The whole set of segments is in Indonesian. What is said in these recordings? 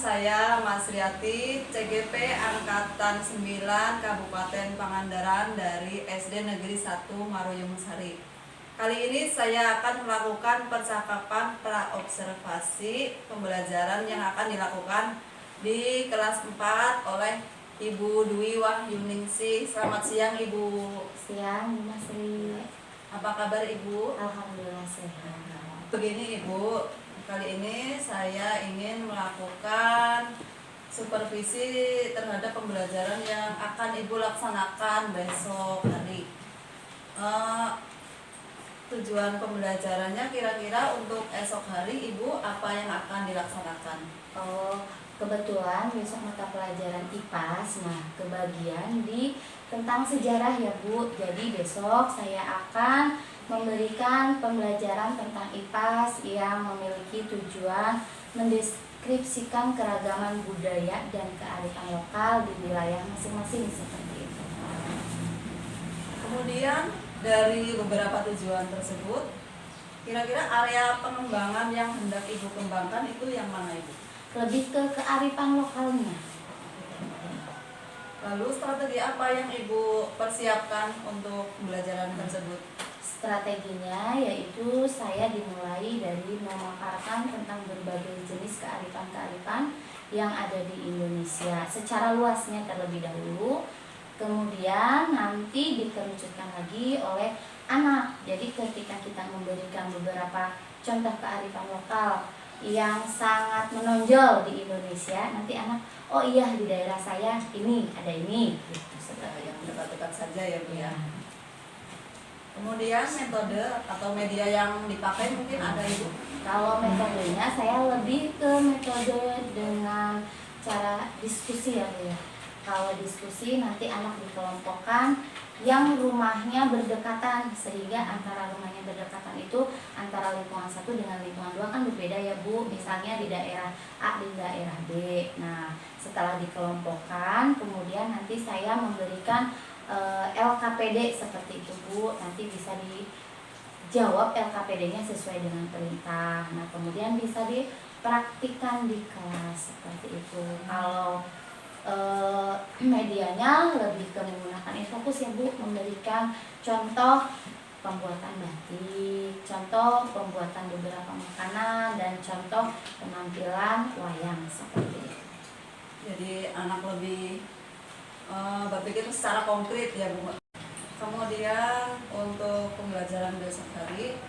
saya Mas Riati, CGP Angkatan 9 Kabupaten Pangandaran dari SD Negeri 1 Maruyung Sari. Kali ini saya akan melakukan percakapan praobservasi pembelajaran yang akan dilakukan di kelas 4 oleh Ibu Dwi Wahyuningsih. Selamat siang Ibu. Siang, Mas Ri. Apa kabar Ibu? Alhamdulillah sehat. Begini Ibu, kali ini saya ingin melakukan supervisi terhadap pembelajaran yang akan Ibu laksanakan besok hari. Tujuan pembelajarannya kira-kira untuk esok hari Ibu apa yang akan dilaksanakan? Oh, kebetulan besok mata pelajaran IPAS, nah kebagian di tentang sejarah ya Bu. Jadi besok saya akan memberikan pembelajaran tentang IPAS yang memiliki tujuan mendeskripsikan keragaman budaya dan kearifan lokal di wilayah masing-masing seperti itu. Kemudian dari beberapa tujuan tersebut, kira-kira area pengembangan yang hendak Ibu kembangkan itu yang mana Ibu? Lebih ke kearifan lokalnya. Lalu strategi apa yang Ibu persiapkan untuk pembelajaran tersebut? Strateginya yaitu saya dimulai dari memaparkan tentang berbagai jenis kearifan-kearifan yang ada di Indonesia secara luasnya terlebih dahulu. Kemudian nanti dikerucutkan lagi oleh anak. Jadi ketika kita memberikan beberapa contoh kearifan lokal yang sangat menonjol di Indonesia, nanti anak, oh iya di daerah saya ini ada ini gitu, seperti Yang dekat-dekat saja ya Bu ya. Kemudian metode atau media yang dipakai mungkin ada Ibu? Kalau metodenya saya lebih ke metode dengan cara diskusi ya Bu ya. Kalau diskusi nanti anak dikelompokkan yang rumahnya berdekatan, sehingga antara rumahnya berdekatan itu antara lingkungan 1 dengan lingkungan 2 kan berbeda ya Bu. Misalnya di daerah A, di daerah B. Nah setelah dikelompokkan kemudian nanti saya memberikan LKPD seperti itu Bu. Nanti bisa dijawab LKPD-nya sesuai dengan perintah. Nah kemudian bisa dipraktikkan di kelas seperti itu. Kalau medianya lebih ke menggunakan infokus ya Bu, memberikan contoh pembuatan batik, contoh pembuatan beberapa makanan, dan contoh penampilan wayang seperti itu. Jadi anak lebih berpikir secara konkret ya Bu. Kemudian untuk pembelajaran besok hari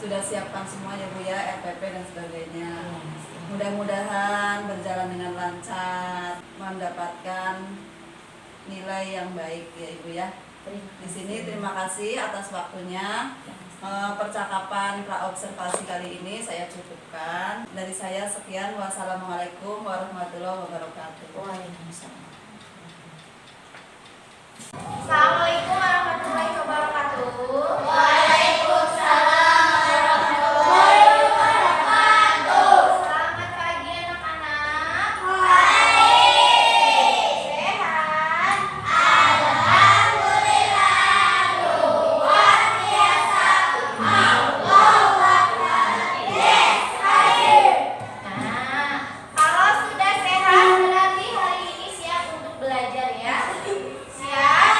sudah siapkan semua ya Bu ya, RPP dan sebagainya. Mudah-mudahan berjalan dengan lancar, mendapatkan nilai yang baik ya Ibu ya. Di sini terima kasih atas waktunya. Percakapan praobservasi kali ini saya cukupkan. Dari saya sekian. Wassalamualaikum warahmatullahi wabarakatuh. Waalaikumsalam. Assalamualaikum warahmatullahi wabarakatuh. Waalaikumsalam warahmatullahi wabarakatuh. Selamat pagi anak-anak. Baik. Sehat. Alhamdulillah. Luar biasa. Allahu Akbar. Yes, hadir. Nah, kalau sudah sehat berarti hari ini siap untuk belajar ya. Siap.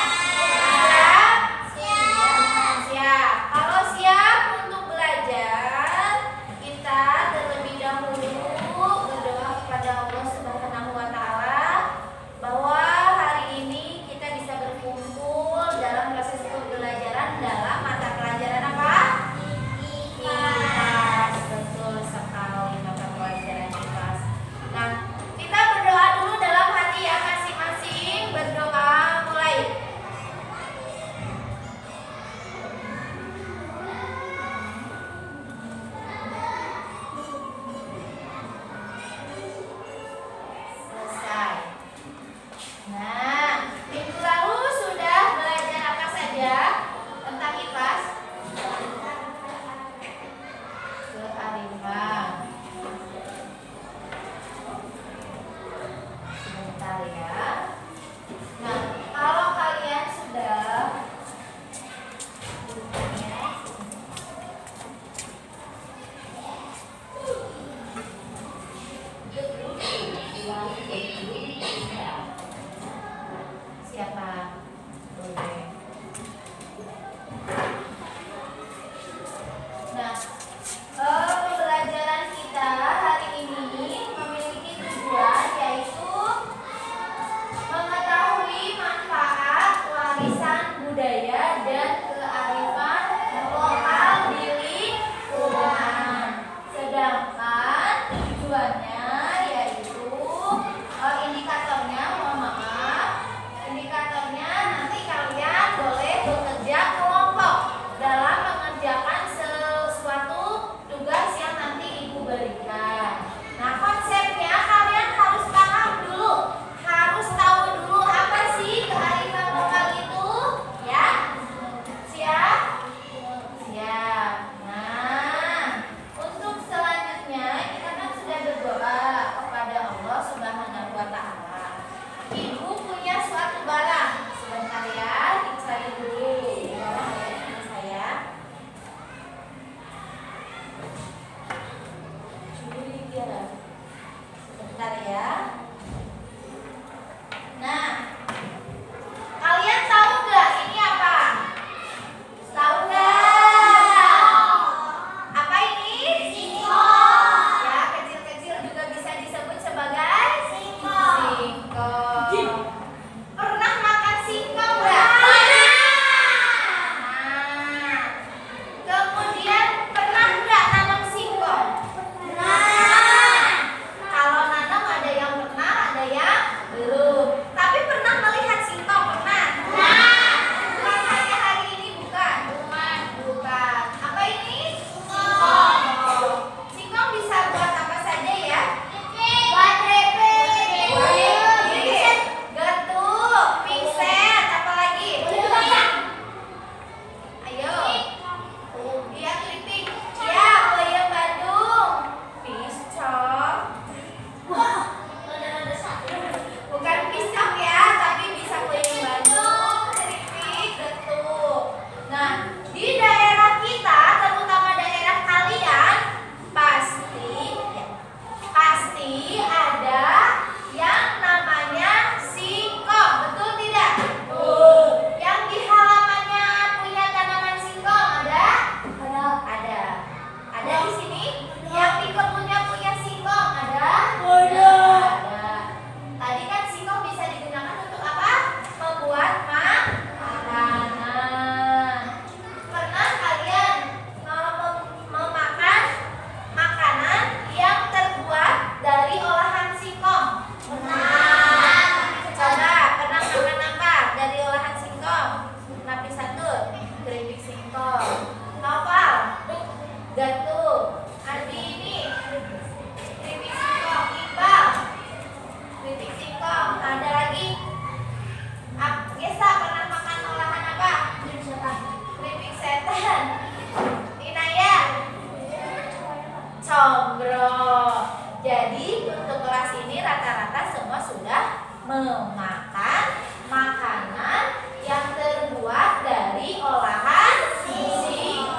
memakan makanan yang terbuat dari olahan singkong.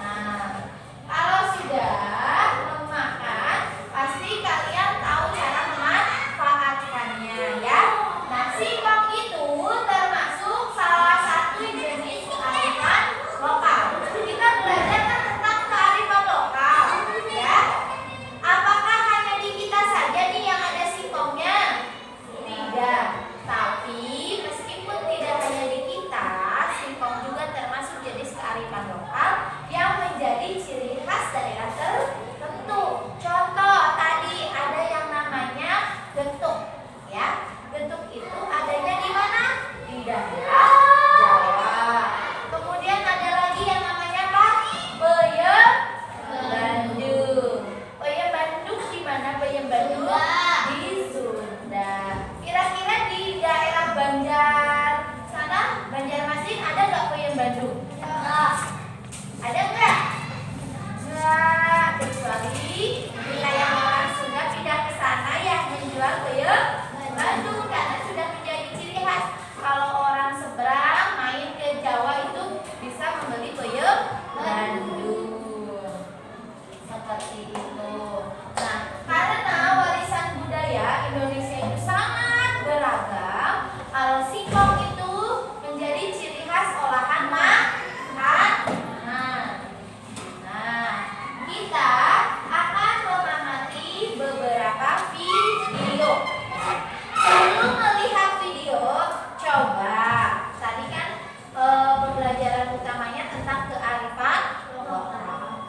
Nah, kalau sudah memakan, pasti kalian tahu cara memanfaatkannya ya. Nah, singkong itu termasuk salah satu jenis kearifan lokal. Kita belajar kan tentang kearifan lokal ya. Apakah hanya di kita saja nih yang ada singkongnya? Tidak. Tapi meskipun tidak hanya di kita, singkong juga termasuk jenis kearifan lokal yang menjadi ciri khas daerah tertentu. Contoh tadi ada yang namanya getuk ya. Getuk itu adanya di mana? Di daerah Jawa. Kemudian ada lagi yang namanya apa? Peyem Bandung. Peyem Bandung di mana Peyem Bandung? Di Sunda. Kira-kira di daerah Banjar sana, Banjarmasin ada nggak Peyem Bandung? Ada nggak? Nggak, kecuali wilayah orang Sunda pindah ke sana yang menjual peyem Bandung karena sudah menjadi ciri khas. Kalau orang seberang main ke Jawa itu bisa membeli peyem Bandung. Seperti itu. Nah, karena warisan budaya Indonesia itu sangat beragam, kalau singkong itu menjadi ciri khas olahan makanan. Nah, kita akan mengamati beberapa video. Sebelum melihat video, coba tadi kan pembelajaran utamanya tentang kearifan lokal.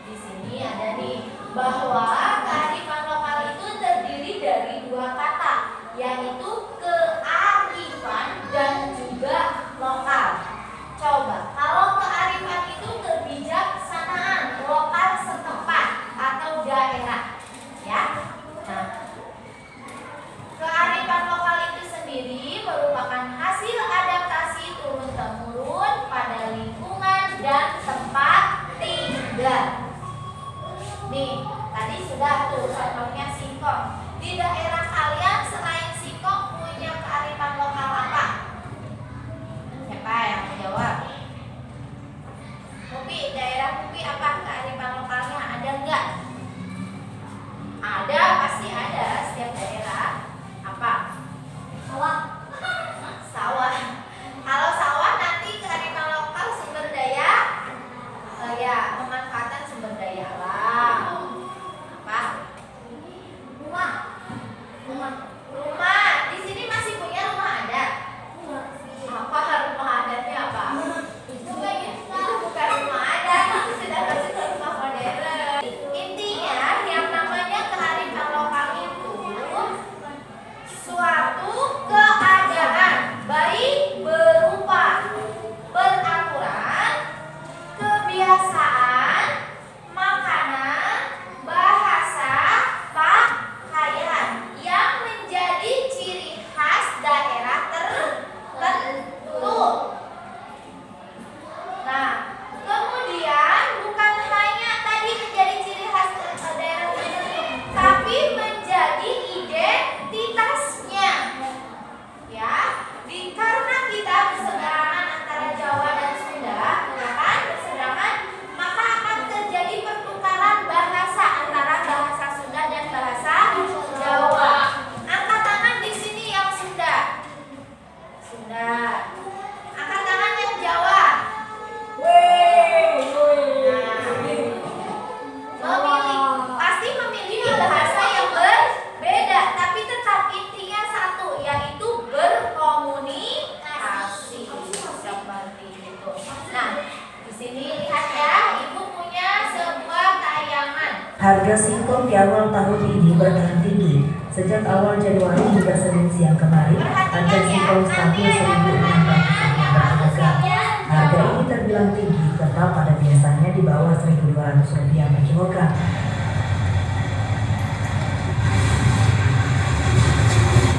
Di sini ada nih bahwa kearifan lokal itu terdiri dari dua kata, yaitu kearifan dan juga lokal. Coba, kalau kearifan itu kebijaksanaan lokal setempat atau daerah, ya. Nah, kearifan lokal itu sendiri merupakan hasil adaptasi turun-temurun pada lingkungan dan tempat tinggal. Nih, tadi sudah tuh contohnya singkong. Di daerah kalian selain singkong punya kearifan lokal apa? Siapa yang mau jawab? Pupi, daerah Pupi apa kearifan lokalnya? Ada enggak? Ada, pasti ada setiap daerah. Apa? Sawah. Sawah. Kalau sawah nanti kearifan lokal sumber daya, ya pemanfaatan sumber daya alam. Apa? Rumah. Rumah. Di sini masih punya rumah adat. Apa rumah adatnya apa? Itu bukan rumah adat, itu sudah masuk ke rumah modern. Intinya yang namanya kearifan lokal itu suatu keadaan baik berupa peraturan, kebiasaan, makanan, bahasa, pakaian yang menjadi ciri khas daerah tertentu. Nah, kemudian bukan hanya tadi menjadi ciri khas daerah tertentu, tapi menjadi identitasnya. Ya, karena kita berseberangan antara Jawa dan Sunda, ya kan? Berseberangan, maka akan terjadi pertukaran bahasa antara bahasa Sunda dan bahasa Jawa. Angkat tangan di sini yang Sunda. Sunda. Angkat tangan yang Jawa. Pasti memilih bahasa yang berbeda, tapi tetap intinya satu, yaitu berkomunikasi. Seperti itu. Nah, di sini lihat ya, Ibu punya sebuah tayangan. Harga singkong di awal tahun ini bertahan tinggi. Sejak awal Januari hingga Senin siang kemarin, harga singkong stabil Rp1.600 per kilogram. Harga ini terbilang tinggi, tetap pada biasanya di bawah Rp1.200 per kilogram.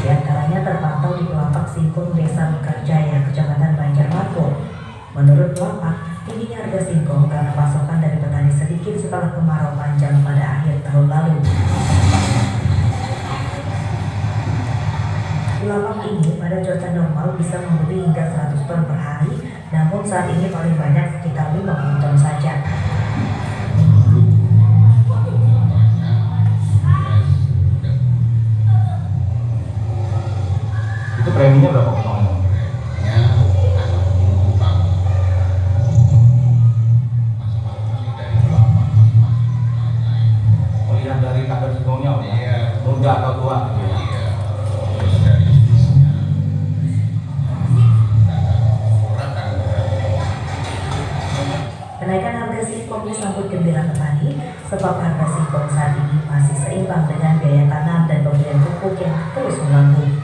Di antaranya terpantau di Pelapak Singkong Desa Mekarjaya, Kecamatan Banjarmasin. Menurut Pelapak, tingginya harga singkong karena pasokan dari petani sedikit setelah kemarau panjang pada akhir tahun lalu. lapak ini pada cuaca normal bisa membeli hingga 100 ton per hari, namun saat ini paling banyak sekitar 50 ton saja. Itu preminya berapa potongan? Melihat dari kadar singkongnya, muda atau tua? Kenaikan harga singkong disambut gembira petani sebab harga singkong saat ini masih seimbang dengan biaya tanam dan pembelian pupuk yang terus melambung.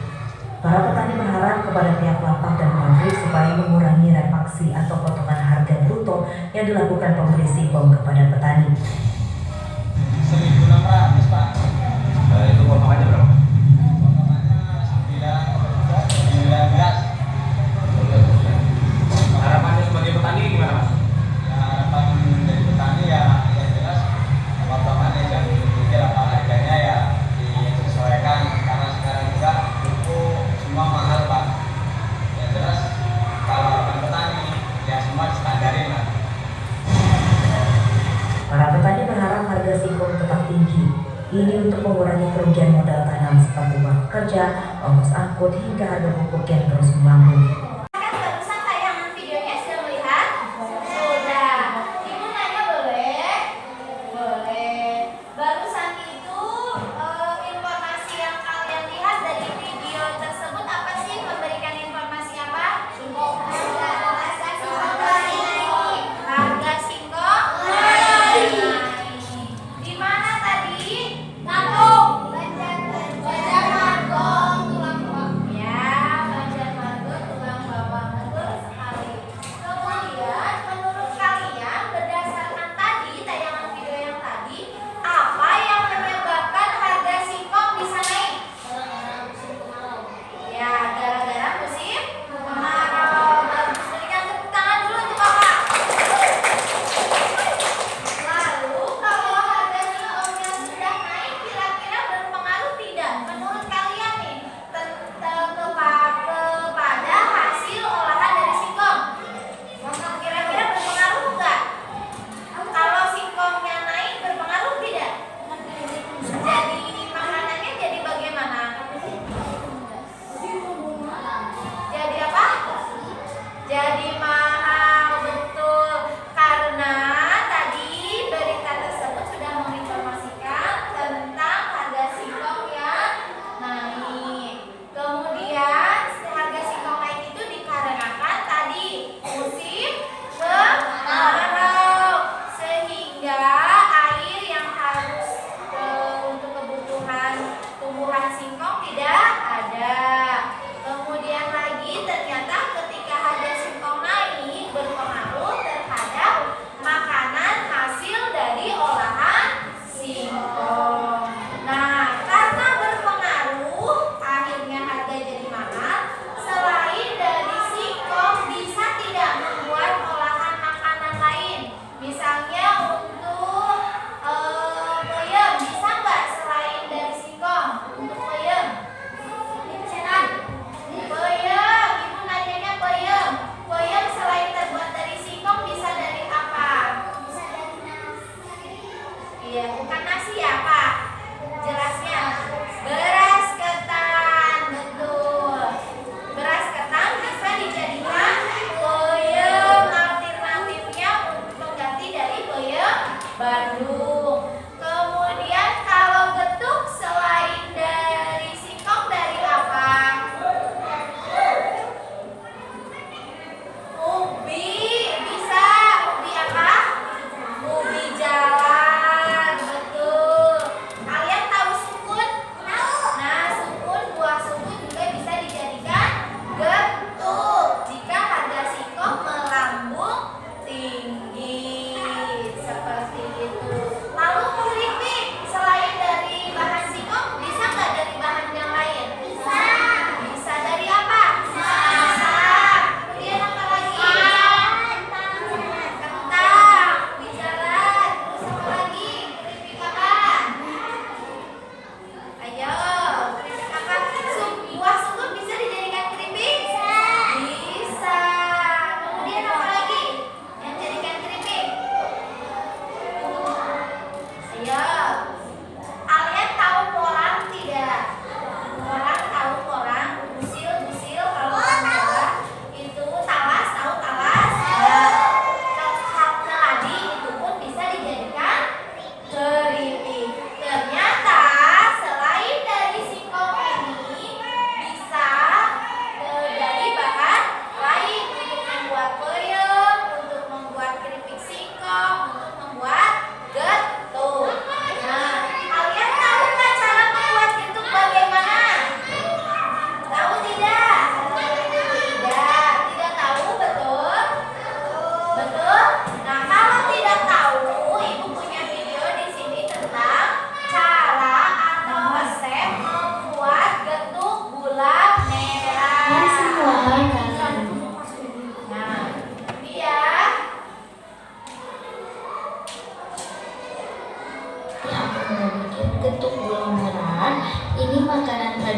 Para petani berharap kepada pihak lapak dan pabrik supaya mengurangi refaksi atau potongan harga bruto yang dilakukan pembeli singkong kepada petani. 1.600 Pak. Itu potongannya berapa? Potongannya 19. Harapannya sebagai petani gimana Mas? Ya, harapan dari petani ya yang jelas potongannya jangan dipikir apa harganya ya disesuaikan karena sekarang juga pupuk semua mahal Pak. Yang jelas kalau harapan petani ya semua standarin lah. Para petani berharap harga singkong tetap tinggi. Ini untuk mengurangi kerugian modal tanam seperti uang kerja, ongkos angkut hingga harga pupuk yang terus melambung. Kan barusan tayangan videonya sudah melihat? Sudah. Ibu nanya boleh? Boleh. Barusan itu informasi yang kalian lihat dari video tersebut apa sih? Memberikan informasi apa? Harga singkong naik. Di mana tadi? Banjarmasin tulang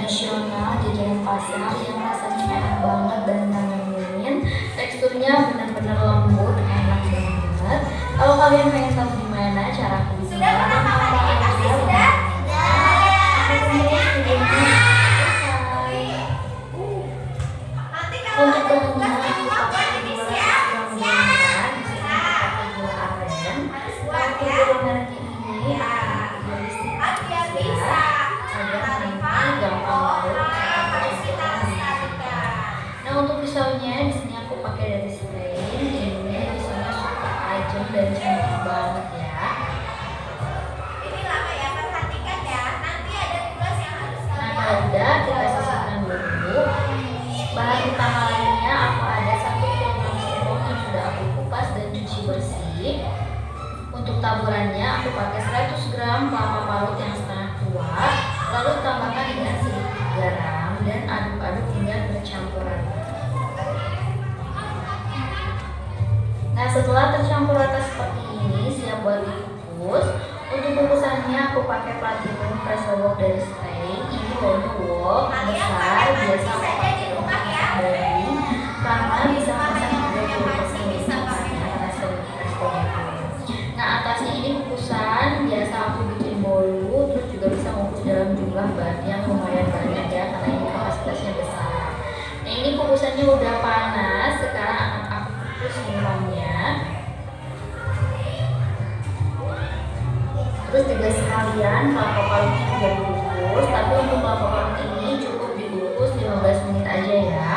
tradisional jajanan pasar yang rasanya enak banget dan nyaman. Teksturnya benar-benar lembut, enak banget. Kalau kalian pengen tahu gimana cara aku bikin, Sudah pernah makan ikan asin? Sudah? Nanti kalau Untuk ada tugas bahannya di aku rumah buat pakai ini gula siap. yang berlebihan, di sini aku pakai gula aren. Harus buat Untuk ya. gula merahnya ini Ya. aku pakai Kan biar bisa. agar nanti Rifan, gampang lalu. harus kita lestarikan. Nah, untuk pisaunya di sini aku pakai dari Slain. Ini pisaunya super tajam dan cantik banget ya. Ini lama ya, perhatikan ya. Nanti ada tugas yang harus Nah, kalian kalau udah kita sisihkan dulu. Bahan utama lainnya aku ada 1 kg singkong yang sudah aku kupas dan cuci bersih. Untuk taburannya aku pakai 100 gram kelapa parut yang setengah tua, lalu tambahkan dengan sedikit garam dan aduk-aduk hingga bercampur rata. Nah, setelah tercampur rata seperti ini, siap buat dikukus. Untuk kukusannya aku pakai platinum pressure wok dari Slain. Ini wok besar, biasa aku pakai untuk masak daging karena bisa masak 20% bisa karena sering ekspor. Nah, atasnya ini kukusan, biasa aku bikin bolu, terus juga bisa ngukus dalam jumlah yang lumayan banyak ya, karena ini kapasitasnya besar. Nah, ini kukusannya udah panas, sekarang akan aku kukus singkongnya. Terus juga sekalian kelapa parutnya juga dikukus, tapi untuk kelapa parut ini cukup dikukus 15 menit aja ya.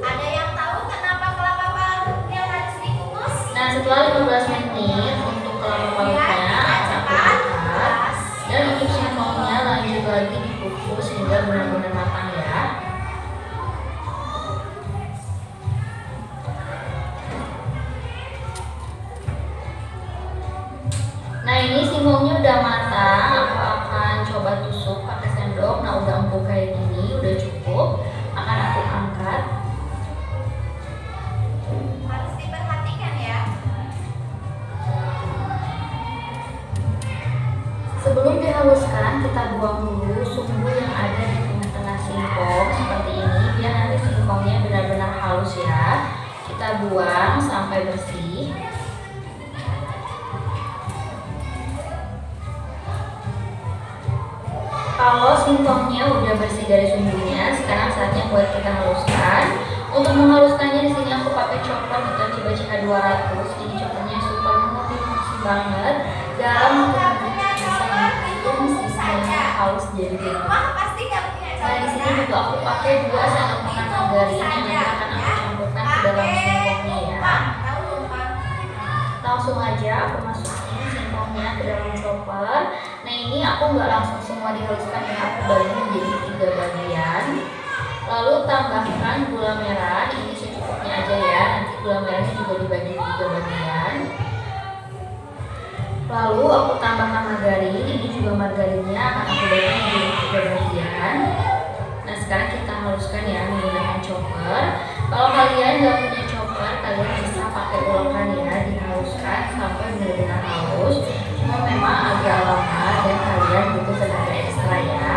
Ada yang tahu kenapa kelapa parutnya harus dikukus? Nah, setelah 15 menit untuk kelapa parutnya akan aku angkat, dan untuk singkongnya lanjut lagi dikukus hingga benar-benar matang ya. Nah, ini singkongnya udah matang, aku akan coba tusuk pakai sendok. Nah, udah empuk kayak gini, udah cukup. Akan aku angkat. Harus diperhatikan ya. Sebelum dihaluskan, kita buang dulu sumbu yang ada di tengah-tengah singkong seperti ini, biar nanti singkongnya benar-benar halus ya. Kita buang sampai bersih. Kalau singkongnya udah bersih dari sumbunya, sekarang saatnya buat kita haluskan. Untuk menghaluskannya di sini aku pakai chopper Hitachi CH 200. Ini choppernya super multifungsi banget. Dalam bisa sisanya halus jadi Di gitu. rumah pasti nggak punya Nah, cara di sini ya. juga aku pakai 2 sendok makan margarin yang nanti akan aku campurkan ke dalam singkongnya ya. Tahu lupa. Langsung aja aku masukin singkongnya ke dalam chopper. Nah, ini aku nggak langsung semua dihaluskan ya, aku bagi menjadi 3 bagian. Lalu tambahkan gula merah, ini secukupnya aja ya. Nanti gula merahnya juga dibagi 3 bagian. Lalu aku tambahkan margarin, ini juga margarinnya akan aku bagi menjadi 3 bagian. Nah, sekarang kita haluskan ya menggunakan chopper. Kalau kalian nggak punya chopper, kalian bisa pakai ulekan ya, dihaluskan sampai benar-benar halus. Cuma memang agak lama dan kalian butuh tenaga ekstra ya.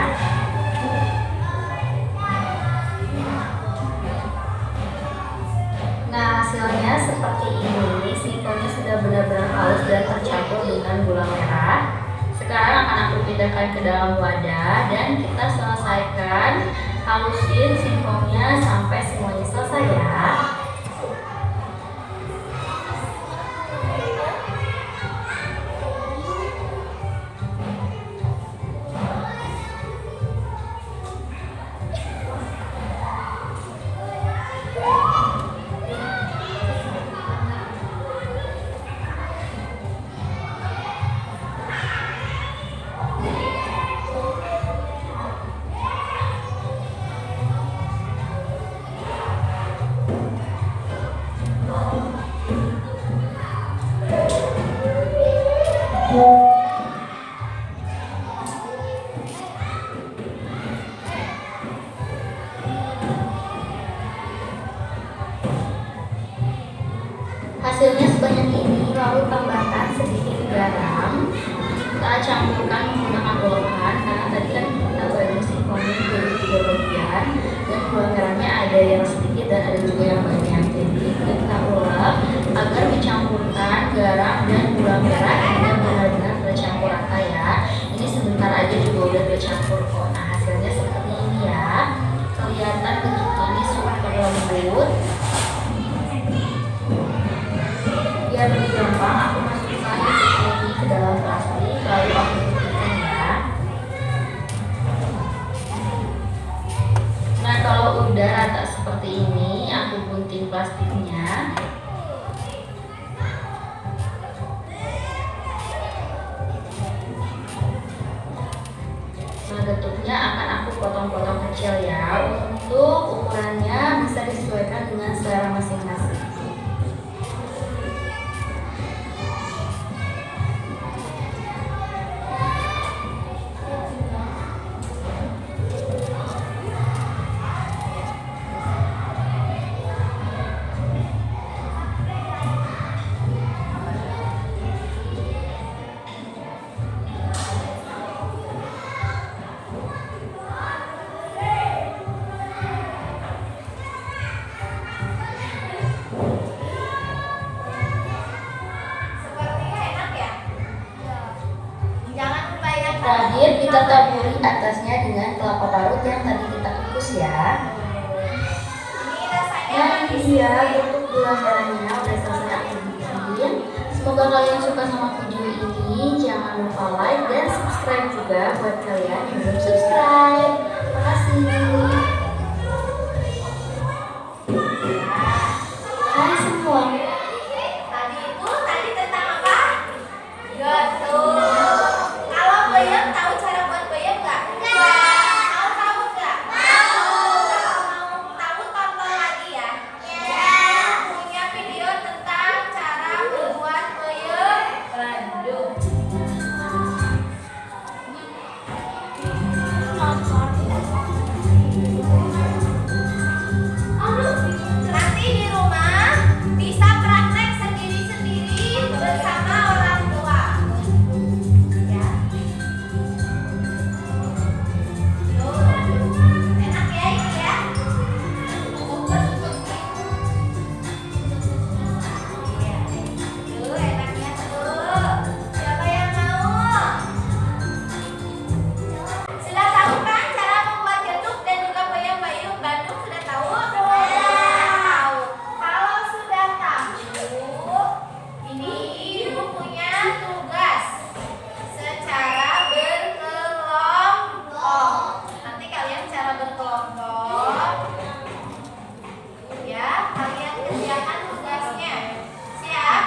Nah, hasilnya seperti ini. Singkongnya sudah benar-benar halus dan tercampur dengan gula merah. Sekarang akan aku pindahkan ke dalam wadah dan kita selesaikan halusin singkongnya sampai semuanya selesai ya. bentuknya akan aku potong-potong kecil ya. Untuk ukurannya bisa disesuaikan dengan selera masing-masing. Sepertinya enak ya. Jangan lupa yang Terakhir kita taburi atasnya dengan kelapa parut yang tadi kita kukus ya. ini rasanya Nah ini manis. dia bentuk gula merahnya udah selesai aku bikin. Semoga kalian suka sama video ini. Jangan lupa like dan subscribe juga buat kalian yang belum subscribe. Terima kasih. Hai semua. Tadi tentang apa? Betul. Kalau bayam tahu cara buat bayam nggak? Mau tahu nggak? Kalau mau tahu tonton lagi ya. Punya video tentang cara membuat bayam Bandung. Nanti di rumah bisa praktek sendiri-sendiri bersama orang tua. Ya. Tuh. Enak ya ini ya. Iya. Tuh enaknya tuh. Siapa yang mau? Sudah tahu kan cara membuat getuk dan juga bayam-bayam Bandung? Sudah tahu? Tahu. Kalau sudah tahu, ini ibu punya tugas secara berkelompok. Nanti kalian cara berkelompok, ya kalian kerjakan tugasnya. Siap?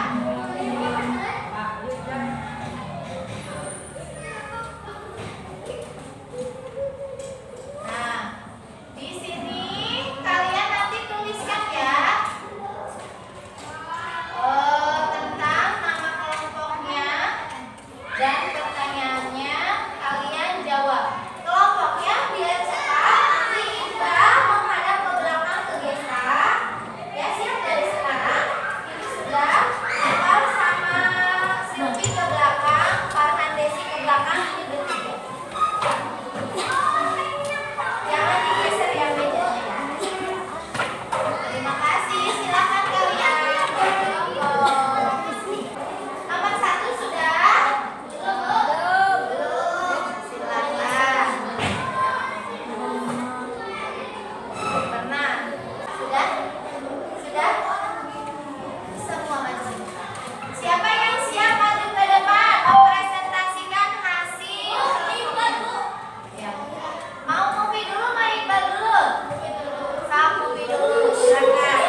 Nah, di sini kalian nanti tuliskan ya tentang nama kelompoknya dan pertanyaannya kalian jawab. Kelompoknya biar cepat, nanti Iqbal menghadap ke belakang ke Gesa. Ya siap dari sekarang. Ini sudah Iqbal sama Silvi ke belakang, Farhan Desi ke belakang, ini bertiga. Jangan digeser ya mejanya ya. Terima kasih. Silakan kalian berkelompok. Nomor 1 sudah? Belum. Silakan. Pernah? Sudah? Sudah? Semua maju. Siapa yang siap maju ke depan mempresentasikan hasil? Ya. Mau Mufi dulu, mau Iqbal dulu? Sama Mufi dulu, silakan.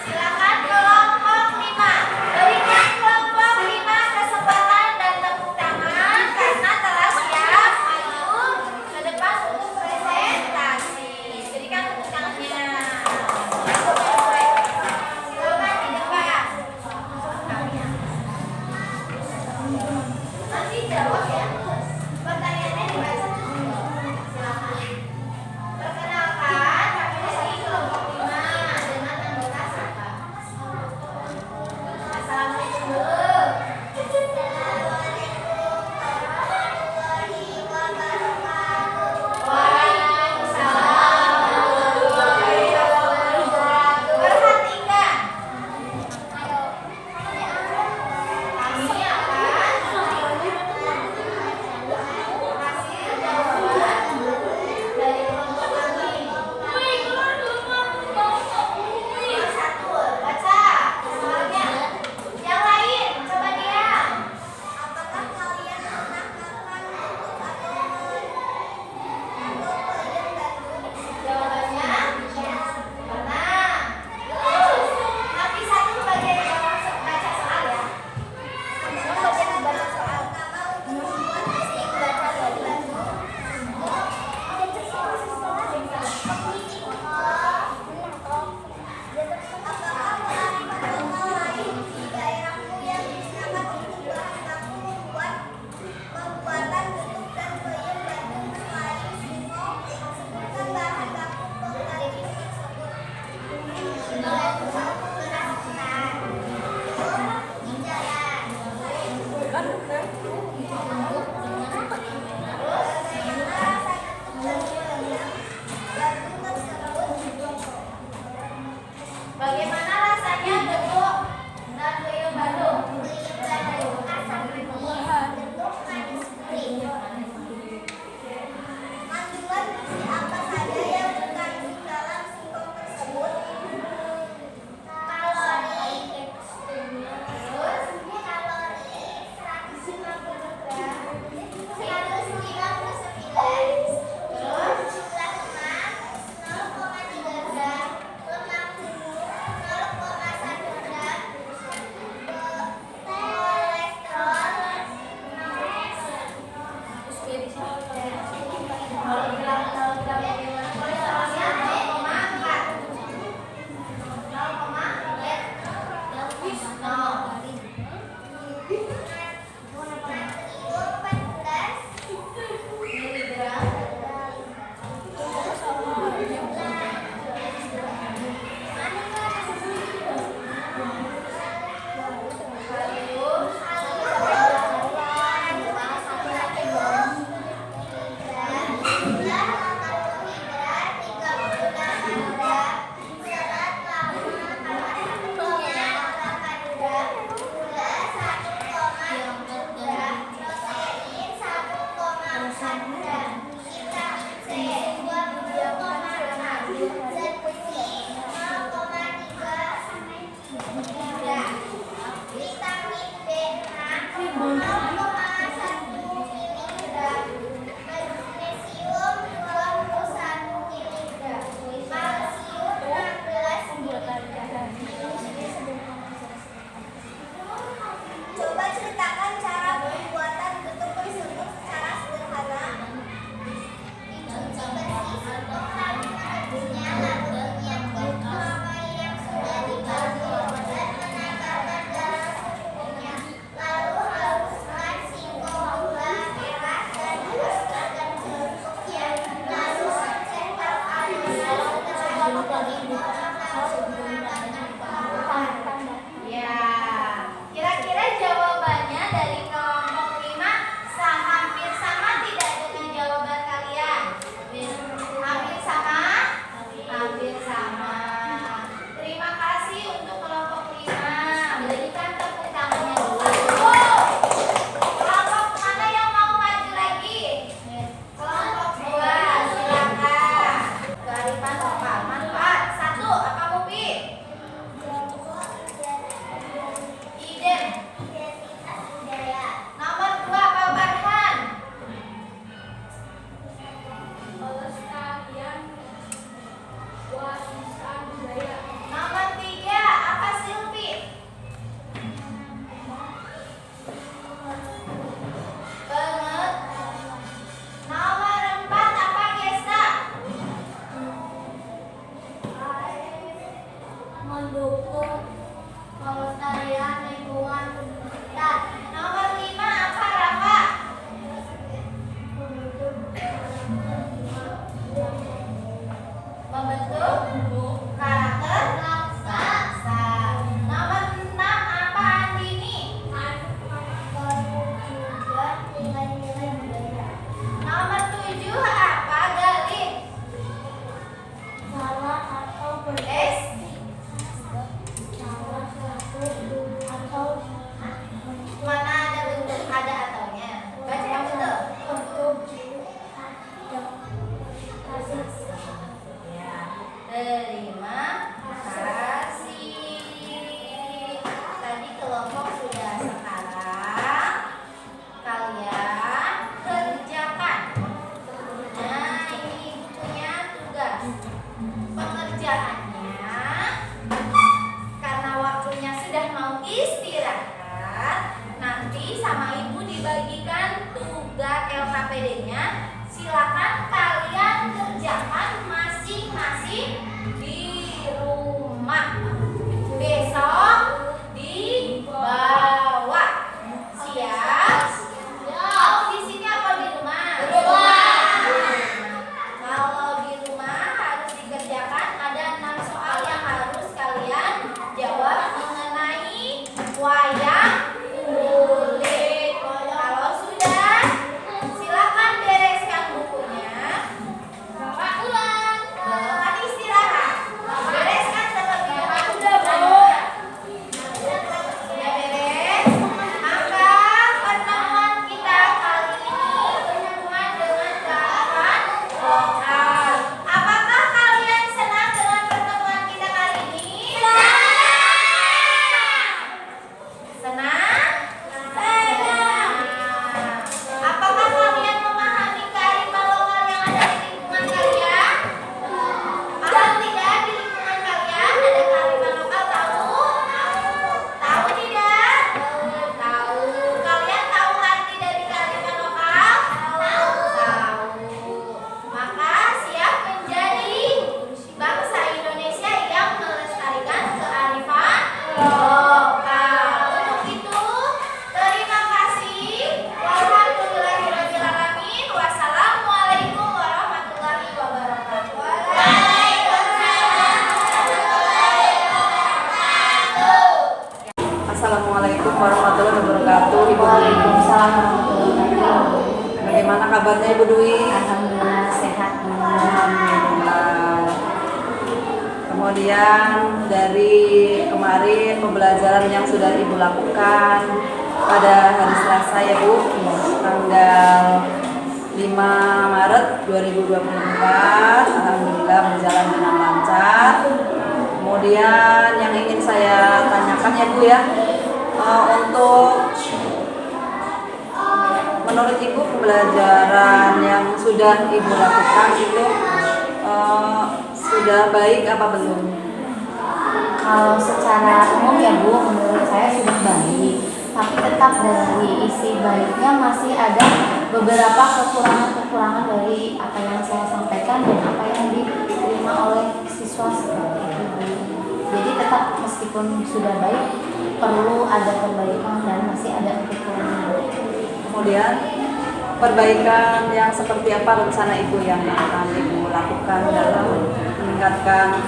Silakan kelompok 5. Berikan kelompok 5 kesempatan dan tepuk tangan karena telah siap maju ke depan untuk presentasi. Berikan tepuk tangannya. Silakan di depan. Nanti jawab ya. Pertanyaannya dibaca. Silakan. Perkenalkan, kami dari kelompok 5 dengan anggota siapa? Assalamualaikum dulu. Waalaikumsalam warahmatullahi wabarakatuh. Perhatikan. Kami akan Bagaimana rasanya bentuk dan peyem Bandung? Kandungan gizi apa saja yang terkandung dalam singkong tersebut? Kalori. Terus kalori 150 gram, 159. Terus jumlah lemak 0,3 gram, lemak jenuh 0,1 gram, kolesterol 5 kabarnya Ibu Dwi? Alhamdulillah sehat Bu. Alhamdulillah. Kemudian dari kemarin pembelajaran yang sudah Ibu lakukan pada hari Selasa ya Bu, tanggal 5 Maret 2024, alhamdulillah berjalan dengan lancar. Kemudian yang ingin saya tanyakan ya Bu ya, untuk menurut Ibu pembelajaran yang sudah Ibu lakukan itu sudah baik apa belum? Kalau secara umum ya Bu, menurut saya sudah baik, tapi tetap dari isi baiknya masih ada beberapa kekurangan-kekurangan dari apa yang saya sampaikan dan apa yang diterima oleh siswa seperti itu Bu. Jadi tetap meskipun sudah baik, perlu ada perbaikan dan masih ada kekurangan. Kemudian perbaikan yang seperti apa rencana Ibu yang akan Ibu lakukan dalam meningkatkan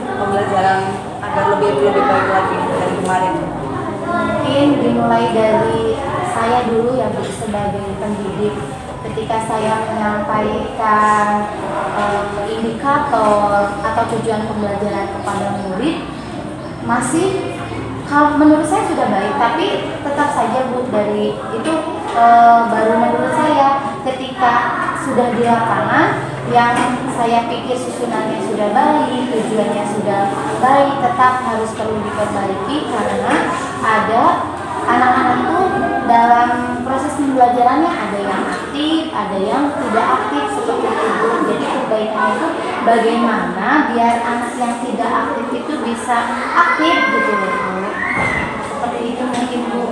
pembelajaran agar lebih baik lagi dari kemarin? Mungkin dimulai dari saya dulu ya Bu, sebagai pendidik. Ketika saya menyampaikan indikator atau tujuan pembelajaran kepada murid, masih kalau menurut saya sudah baik, tapi tetap saja Bu, dari itu baru menurut saya ketika sudah di lapangan yang saya pikir susunannya sudah baik, tujuannya sudah baik, tetap harus perlu diperbaiki karena ada anak-anak itu dalam proses pembelajarannya ada yang aktif, ada yang tidak aktif seperti itu. Jadi perbaikannya itu bagaimana biar anak yang tidak aktif itu bisa aktif gitu loh Bu. Seperti itu mungkin Bu.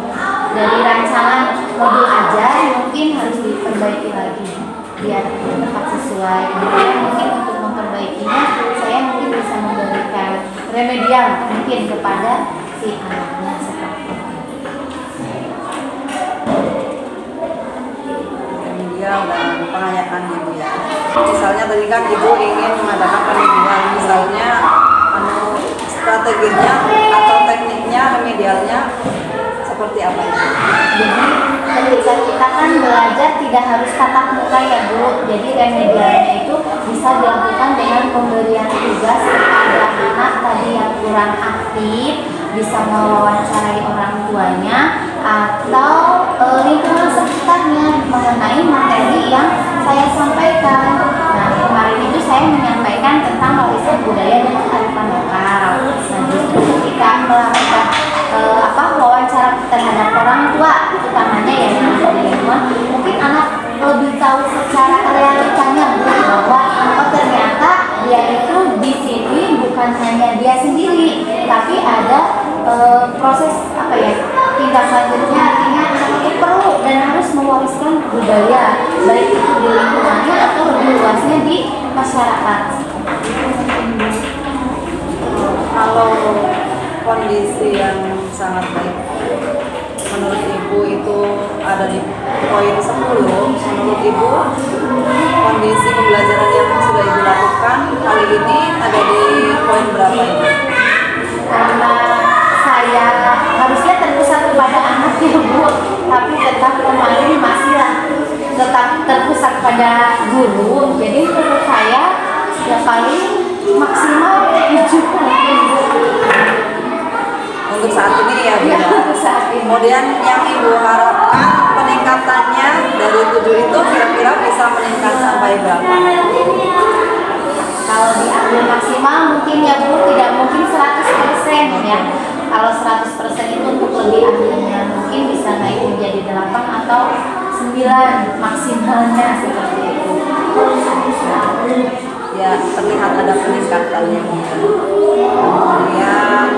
Dari rancangan modul ajar mungkin harus diperbaiki lagi biar tetap sesuai. Kemudian mungkin untuk memperbaikinya saya mungkin bisa memberikan remedial mungkin kepada si anaknya seperti itu. Remedial dan pengayaan Ibu ya. Misalnya tadi kan Ibu ingin mengadakan remedial, misalnya strateginya atau tekniknya remedialnya seperti apa itu? Jadi ketika kita kan belajar tidak harus tatap muka ya Bu. Jadi remedialnya itu bisa dilakukan dengan pemberian tugas kepada anak tadi yang kurang aktif, bisa mewawancarai orang tuanya atau lingkungan sekitarnya mengenai materi yang saya sampaikan. Nah kemarin itu saya menyampaikan tentang warisan budaya dan kearifan lokal. Nah justru ketika melakukan wawancara terhadap orang tua, utamanya ya yang ada di lingkungan, mungkin anak lebih tahu secara realitanya bahwa ternyata dia itu di sini bukan hanya dia sendiri, tapi ada proses tingkat selanjutnya, artinya anak itu perlu dan harus mewariskan budaya baik itu di lingkungannya atau lebih luasnya di masyarakat. Kalau kondisi yang sangat baik menurut Ibu itu ada di poin 10. Menurut Ibu kondisi pembelajaran yang sudah Ibu lakukan kali ini ada di poin berapa Ibu? Karena saya harusnya terpusat kepada anak ya Bu, tapi tetap kemarin masih tetap terpusat pada guru. Jadi menurut saya ya paling maksimal 7 mungkin Bu. Untuk saat ini ya Bu. Ya, untuk saat ini. Kemudian yang Ibu harapkan peningkatannya dari 7 itu kira-kira bisa meningkat sampai berapa? Kalau diambil maksimal mungkin ya Bu, tidak mungkin 100% ya. Kalau 100% itu untuk lebih ahlinya mungkin bisa naik menjadi 8 atau 9 maksimalnya seperti itu. Ya terlihat ada peningkatannya. Kemudian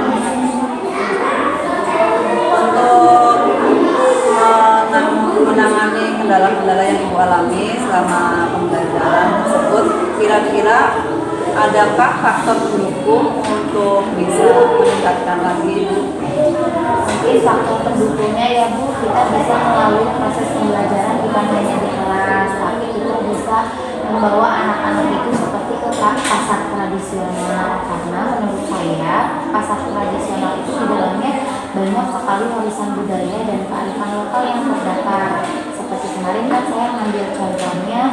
untuk menangani kendala-kendala yang Ibu alami selama pembelajaran tersebut, kira-kira adakah faktor pendukung untuk bisa meningkatkan lagi Ibu? Mungkin faktor pendukungnya ya Bu, kita bisa melalui proses pembelajaran bukan hanya di kelas, tapi kita bisa membawa anak-anak itu seperti ke pasar tradisional, karena menurut saya pasar tradisional itu di dalamnya banyak sekali warisan budaya dan kearifan lokal yang terdaftar. Seperti kemarin kan saya ngambil contohnya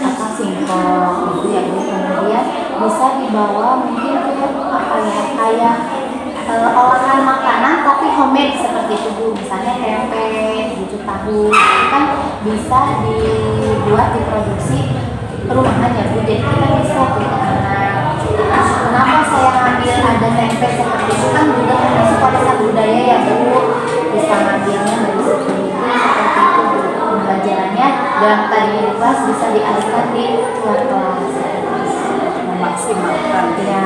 apa singkong gitu ya Bu. Kemudian bisa dibawa mungkin ke apa ya kayak olahan makanan tapi homemade seperti itu Bu. Misalnya tempe gitu, tahu itu kan bisa dibuat diproduksi perumahan ya Bu. Jadi kita bisa tuh anak. Kenapa saya ngambil ada tempe seperti itu kan juga termasuk warisan budaya ya Bu. Bisa ngambilnya dari seperti itu Bu. Pembelajarannya dalam tadinya di kelas bisa dialihkan di luar kelas. Memaksimalkan Ya.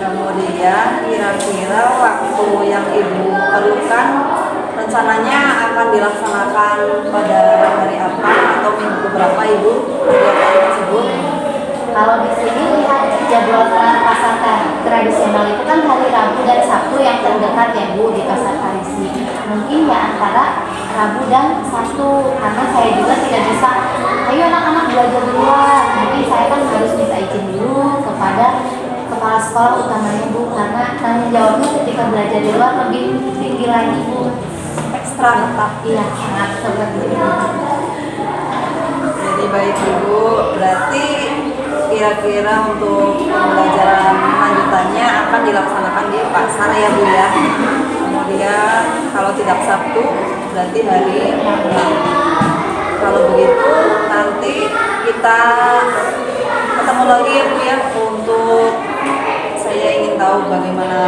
Kemudian kira-kira waktu yang Ibu perlukan rencananya akan dilaksanakan pada hari apa atau minggu berapa Ibu kegiatan tersebut? Kalau di sini lihat jadwal pasar tradisional itu kan hari Rabu dan Sabtu yang terdekat ya Bu di pasar Parisi. Mungkin ya antara Rabu dan Sabtu karena saya juga tidak bisa. Ayo anak-anak belajar di luar. Mungkin saya kan harus minta izin dulu kepada kepala sekolah utamanya Bu karena tanggung jawabnya ketika belajar di luar lebih tinggi lagi Bu. Ekstra ketat. Iya sangat seperti itu. Jadi baik Ibu, berarti kira-kira untuk pembelajaran lanjutannya akan dilaksanakan di pasar ya Bu ya. Kemudian kalau tidak Sabtu berarti hari Rabu. Kalau begitu nanti kita ketemu lagi ya Bu ya untuk saya ingin tahu bagaimana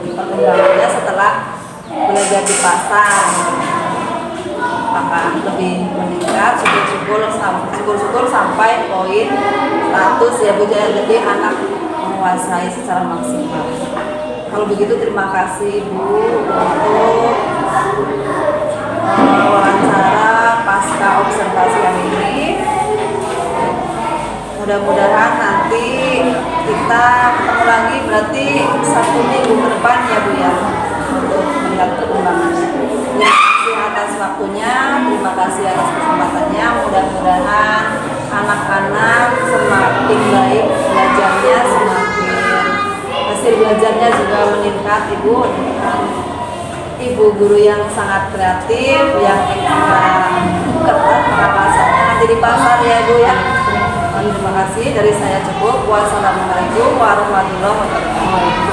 perkembangannya setelah belajar di pasar. Apakah lebih meningkat, syukur-syukur sampai poin 100 ya Bu, jadi anak menguasai secara maksimal. Kalau begitu terima kasih Bu untuk wawancara pasca observasi hari ini. Mudah-mudahan nanti kita ketemu lagi berarti 1 minggu ke depan ya Bu ya untuk melihat perkembangannya. Terima kasih atas waktunya, terima kasih atas kesempatannya. Mudah-mudahan anak-anak semakin baik belajarnya, semakin hasil belajarnya juga meningkat Ibu. Ibu guru yang sangat kreatif, yang ekstra ketat pengawasannya nanti di pasar ya Bu ya. Terima kasih, dari saya cukup. Wassalamualaikum warahmatullahi wabarakatuh.